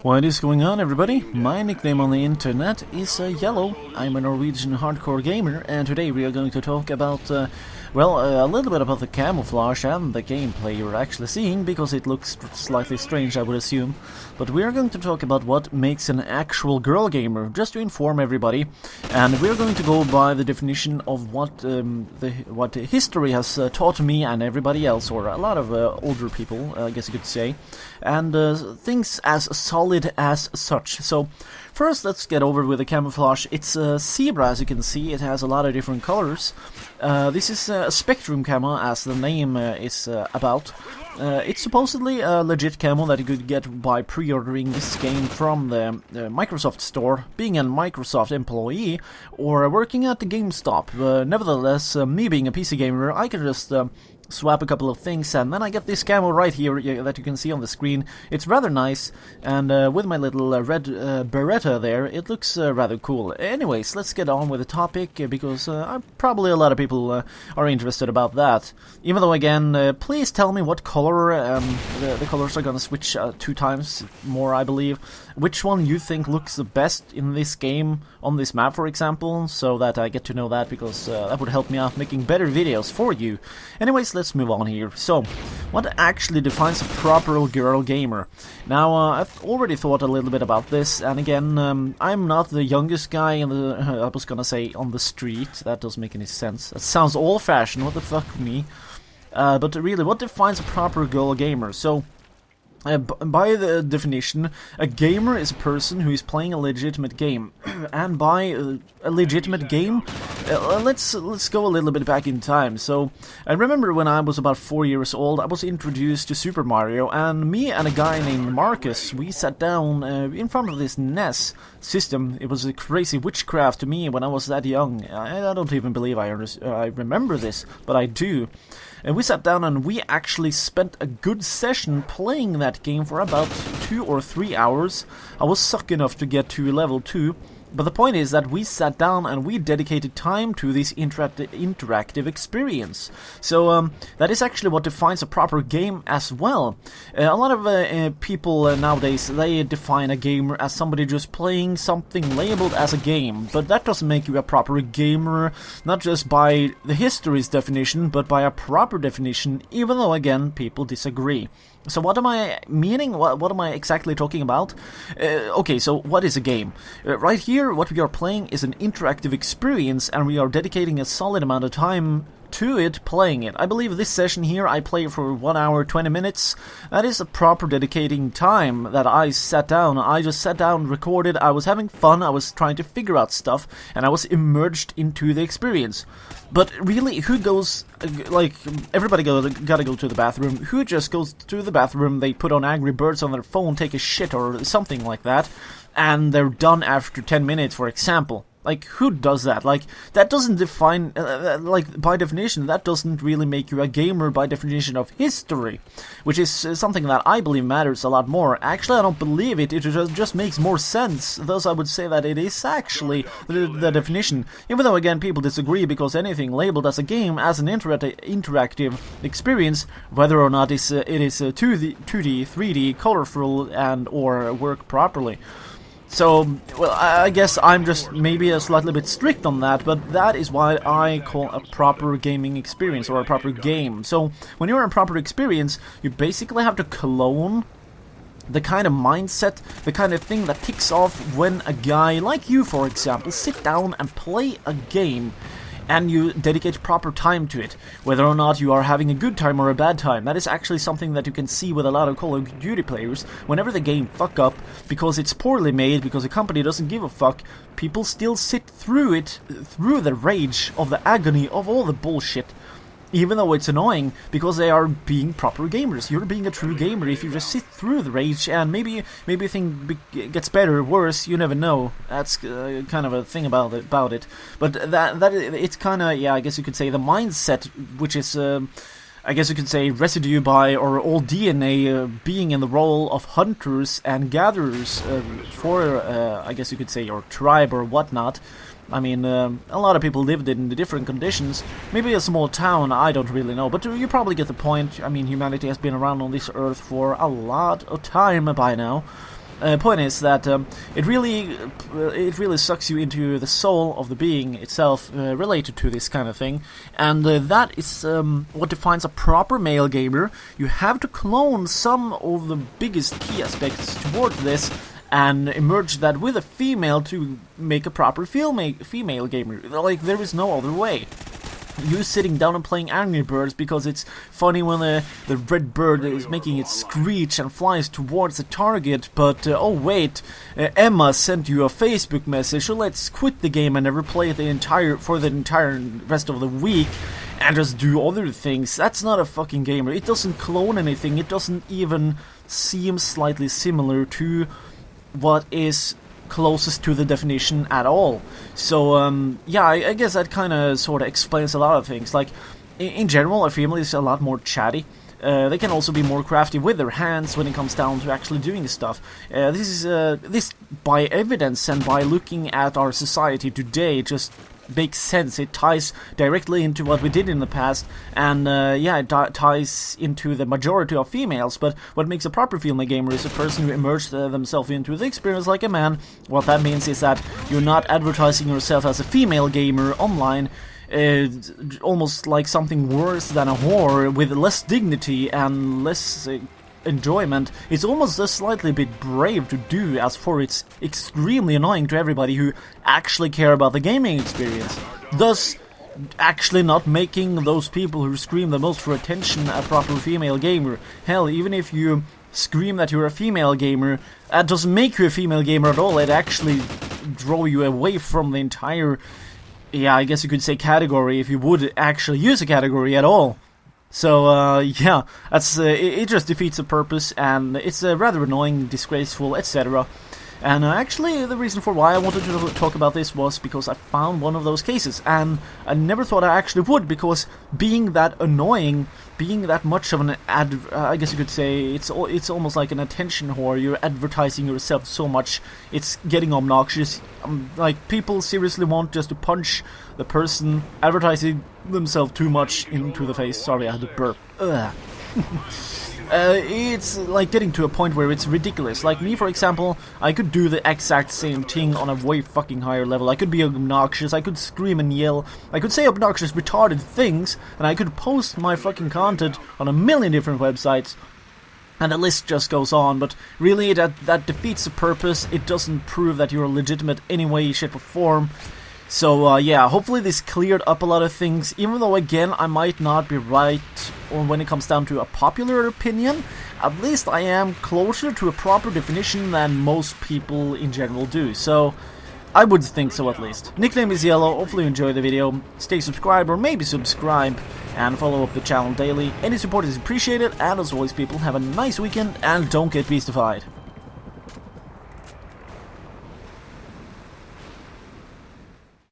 What is going on, everybody? My nickname on the internet is Yellow. I'm a Norwegian hardcore gamer, and today we are going to talk about, a little bit about the camouflage and the gameplay you're actually seeing, because it looks slightly strange, I would assume. But we are going to talk about what makes an actual girl gamer, just to inform everybody. And we're going to go by the definition of what history has taught me and everybody else, or a lot of older people, I guess you could say, and things as solid as such. So first, let's get over with the camouflage. It's a zebra, as you can see. It has a lot of different colors. This is a spectrum camo, as the name is about. It's supposedly a legit camo that you could get by pre-ordering this game from the Microsoft store, being a Microsoft employee, or working at the GameStop. Nevertheless, me being a PC gamer, I can just swap a couple of things, and then I get this camo right here that you can see on the screen. It's rather nice, and with my little red Beretta there, it looks rather cool. Anyways, let's get on with the topic, because probably a lot of people are interested about that. Even though, again, please tell me what color, the colors are gonna switch 2 times more, I believe. Which one you think looks the best in this game, on this map, for example, so that I get to know that, because that would help me out making better videos for you. Anyways, let's move on here. So, what actually defines a proper girl gamer? Now, I've already thought a little bit about this, and again, I'm not the youngest guy in the, I was gonna say, on the street. That doesn't make any sense. That sounds old-fashioned, what the fuck, me? But really, what defines a proper girl gamer? So, by the definition, a gamer is a person who is playing a legitimate game. And by a legitimate game, let's go a little bit back in time. So, I remember when I was about 4 years old, I was introduced to Super Mario, and me and a guy named Marcus, we sat down in front of this NES system. It was a crazy witchcraft to me when I was that young. I don't even believe I remember this, but I do. And we sat down and we actually spent a good session playing that game for about 2 or 3 hours. I was suck enough to get to level 2. But the point is that we sat down and we dedicated time to this interactive experience. So that is actually what defines a proper game as well. A lot of people nowadays, they define a gamer as somebody just playing something labeled as a game. But that doesn't make you a proper gamer, not just by the history's definition, but by a proper definition, even though, again, people disagree. So what am I meaning? What am I exactly talking about? Okay, so what is a game? Right here, what we are playing is an interactive experience, and we are dedicating a solid amount of time to it, playing it. I believe this session here I play for 1 hour 20 minutes. That is a proper dedicating time that I sat down. I just sat down, recorded, I was having fun, I was trying to figure out stuff, and I was immersed into the experience. But really, who goes, like, everybody gotta go to the bathroom. Who just goes to the bathroom, they put on Angry Birds on their phone, take a shit or something like that, and they're done after 10 minutes, for example? Like, who does that? Like, that doesn't define, like, by definition, that doesn't really make you a gamer by definition of history, which is something that I believe matters a lot more. Actually, I don't believe it, it just makes more sense, thus I would say that it is actually the definition, even though, again, people disagree, because anything labeled as a game, as an interactive experience, whether or not it is 2D, 3D, colorful, and or work properly. So, well, I guess I'm just maybe a slightly bit strict on that, but that is why I call a proper gaming experience, or a proper game. So, when you're in a proper experience, you basically have to clone the kind of mindset, the kind of thing that kicks off when a guy like you, for example, sit down and play a game. And you dedicate proper time to it, whether or not you are having a good time or a bad time. That is actually something that you can see with a lot of Call of Duty players. Whenever the game fuck up, because it's poorly made, because the company doesn't give a fuck, people still sit through it, through the rage of the agony of all the bullshit. Even though it's annoying, because they are being proper gamers. You're being a true gamer if you just sit through the rage, and maybe thing gets better or worse, you never know. That's kind of a thing about it. But that it's kind of, yeah, I guess you could say the mindset, which is, I guess you could say, residue by, or old DNA, being in the role of hunters and gatherers for, I guess you could say, your tribe or whatnot. I mean, a lot of people lived in the different conditions. Maybe a small town, I don't really know, but you probably get the point. I mean, humanity has been around on this earth for a lot of time by now. Point is that it really sucks you into the soul of the being itself related to this kind of thing, and that is what defines a proper male gamer. You have to clone some of the biggest key aspects towards this and merge that with a female to make a proper female gamer. Like, there is no other way. You sitting down and playing Angry Birds because it's funny when the red bird is making it screech and flies towards the target, but oh wait, Emma sent you a Facebook message, so let's quit the game and never play it for the entire rest of the week and just do other things. That's not a fucking gamer. It doesn't clone anything. It doesn't even seem slightly similar to what is closest to the definition at all. So yeah, I guess that kind of sort of explains a lot of things. Like, in general, a female is a lot more chatty. They can also be more crafty with their hands when it comes down to actually doing stuff. This by evidence and by looking at our society today just makes sense. It ties directly into what we did in the past, and yeah, it ties into the majority of females. But what makes a proper female gamer is a person who immersed themselves into the experience like a man. What that means is that you're not advertising yourself as a female gamer online, almost like something worse than a whore, with less dignity and less enjoyment. It's almost a slightly bit brave to do, as for it's extremely annoying to everybody who actually care about the gaming experience, thus actually not making those people who scream the most for attention a proper female gamer. Hell, even if you scream that you're a female gamer, that doesn't make you a female gamer at all. It actually draw you away from the entire, yeah, I guess you could say category, if you would actually use a category at all. So, yeah, that's it just defeats the purpose, and it's rather annoying, disgraceful, etc. And actually, the reason for why I wanted to talk about this was because I found one of those cases, and I never thought I actually would, because being that annoying, being that much of an I guess you could say, it's almost like an attention whore. You're advertising yourself so much, it's getting obnoxious. Like, people seriously want just to punch the person advertising themselves too much into the face. Sorry, I had to burp. It's like getting to a point where it's ridiculous. Like me, for example, I could do the exact same thing on a way fucking higher level. I could be obnoxious, I could scream and yell, I could say obnoxious, retarded things, and I could post my fucking content on a million different websites, and the list just goes on. But really, that defeats the purpose. It doesn't prove that you're legitimate any way, shape, or form. So, yeah, hopefully this cleared up a lot of things, even though, again, I might not be right or when it comes down to a popular opinion. At least I am closer to a proper definition than most people in general do, so I would think so at least. Nickname is Yellow. Hopefully you enjoyed the video. Stay subscribed, or maybe subscribe, and follow up the channel daily. Any support is appreciated, and as always, people, have a nice weekend, and don't get beastified.